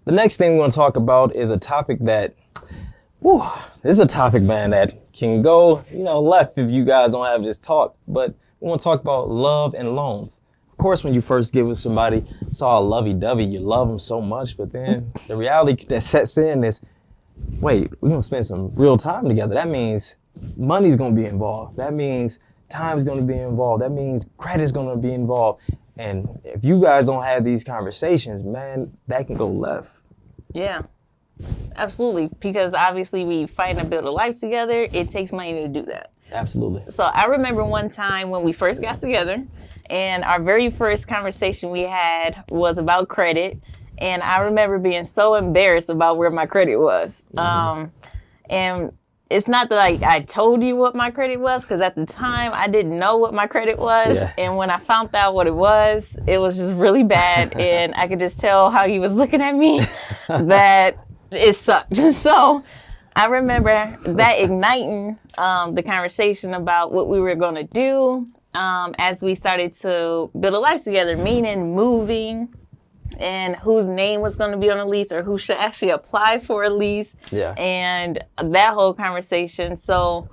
The next thing we want to talk about is a topic that, this is a topic, man, that can go, left if you guys don't have this talk. But we want to talk about love and loans. Of course, when you first get with somebody, it's all lovey-dovey. You love them so much, but then the reality that sets in is, wait, we're going to spend some real time together. That means money's going to be involved. That means time's going to be involved. That means credit's going to be involved. And if you guys don't have these conversations, man, that can go left. Yeah, absolutely. Because obviously we fight and build a life together. It takes money to do that. Absolutely. So I remember one time when we first got together and our very first conversation we had was about credit. And I remember being so embarrassed about where my credit was. And it's not that I told you what my credit was, because at the time I didn't know what my credit was. Yeah. And when I found out what it was just really bad. And I could just tell how he was looking at me that it sucked. So I remember that igniting the conversation about what we were going to do as we started to build a life together, meaning moving, and whose name was going to be on a lease or who should actually apply for a lease. Yeah. And that whole conversation. So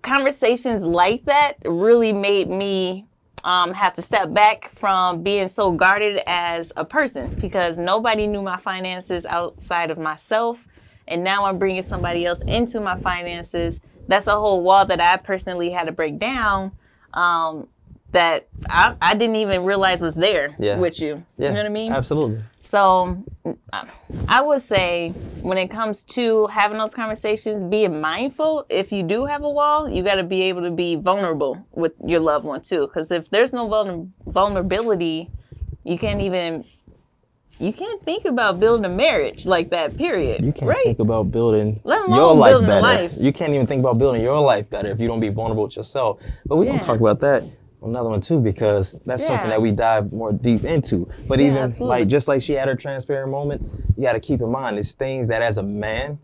conversations like that really made me have to step back from being so guarded as a person, because nobody knew my finances outside of myself. And now I'm bringing somebody else into my finances. That's a whole wall that I personally had to break down. That I didn't even realize was there with you. Yeah, you know what I mean? Absolutely. So I would say when it comes to having those conversations, being mindful, if you do have a wall, you got to be able to be vulnerable with your loved one too. Because if there's no vulnerability, you can't think about building a marriage like that, period. You can't think about building Let alone your life building better. a life. You can't even think about building your life better if you don't be vulnerable with yourself. But we're going to talk about that on another one too, because that's something that we dive more deep into. But even absolutely. just like she had her transparent moment, you got to keep in mind it's things that as a man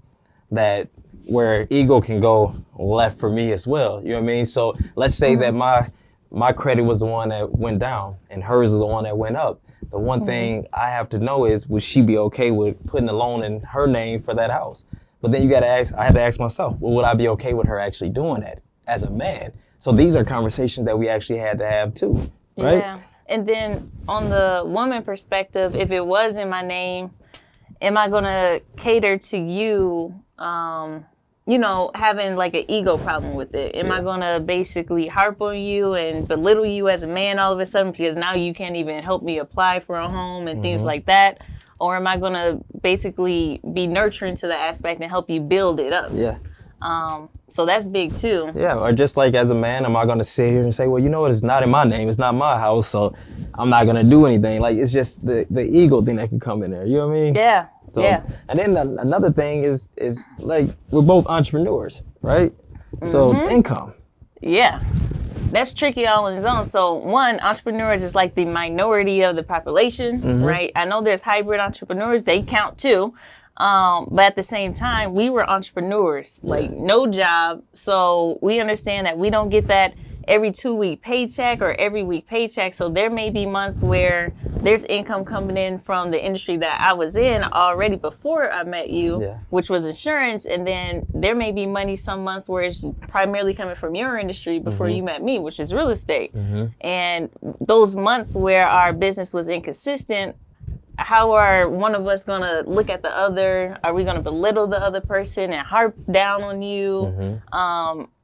that where ego can go left for me as well. You know what I mean? So let's say that my credit was the one that went down and hers was the one that went up. The one thing I have to know is, would she be okay with putting a loan in her name for that house? But then I had to ask myself, well, would I be okay with her actually doing that as a man? So these are conversations that we actually had to have too, right? Yeah. And then on the woman perspective, if it was in my name, am I going to cater to you, having like an ego problem with it? Am I going to basically harp on you and belittle you as a man all of a sudden because now you can't even help me apply for a home and things like that? Or am I going to basically be nurturing to the aspect and help you build it up? Yeah. So that's big too. Yeah, or just like as a man, am I going to sit here and say, well, you know what, it's not in my name, it's not my house, so I'm not going to do anything. Like, it's just the ego thing that can come in there, you know what I mean? Yeah, So, yeah. And then another thing is like, we're both entrepreneurs, right? So income. Yeah. That's tricky all on its own. So one, entrepreneurs is like the minority of the population, right? I know there's hybrid entrepreneurs, they count too. But at the same time, we were entrepreneurs, like no job. So we understand that we don't get that every 2-week paycheck or every week paycheck. So there may be months where there's income coming in from the industry that I was in already before I met you, which was insurance. And then there may be money some months where it's primarily coming from your industry before you met me, which is real estate. And those months where our business was inconsistent, how are one of us going to look at the other? Are we going to belittle the other person and harp down on you?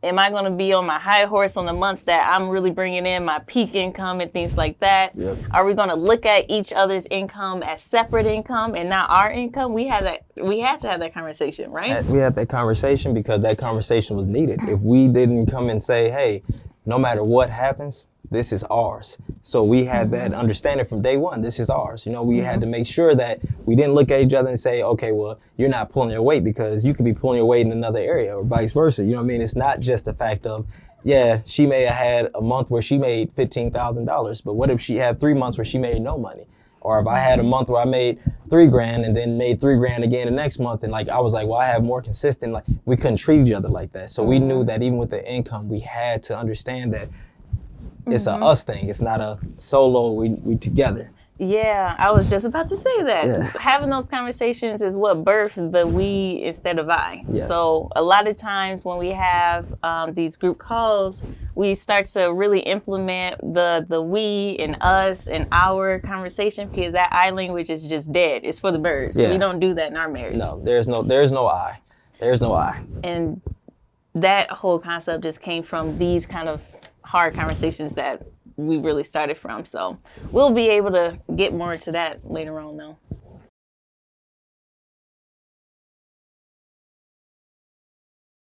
Am I going to be on my high horse on the months that I'm really bringing in my peak income and things like that? Are we going to look at each other's income as separate income and not our income? We had to have that conversation, right? We had that conversation because that conversation was needed. If we didn't come and say, hey, no matter what happens, this is ours. So we had that understanding from day one. This is ours. We had to make sure that we didn't look at each other and say, okay, well, you're not pulling your weight, because you could be pulling your weight in another area, or vice versa. You know what I mean? It's not just the fact of, she may have had a month where she made $15,000, but what if she had 3 months where she made no money? Or if I had a month where I made $3,000 and then made $3,000 again the next month, and I was like, well, I have more consistent, we couldn't treat each other like that. So we knew that even with the income, we had to understand that it's a us thing. It's not a solo, we together. Yeah, I was just about to say that. Yeah. Having those conversations is what birthed the we instead of I. Yes. So a lot of times when we have these group calls, we start to really implement the we and us and our conversation because that I language is just dead. It's for the birds. Yeah. We don't do that in our marriage. No, there's no I. There's no I. And that whole concept just came from these kind of hard conversations that we really started from. So we'll be able to get more into that later on though.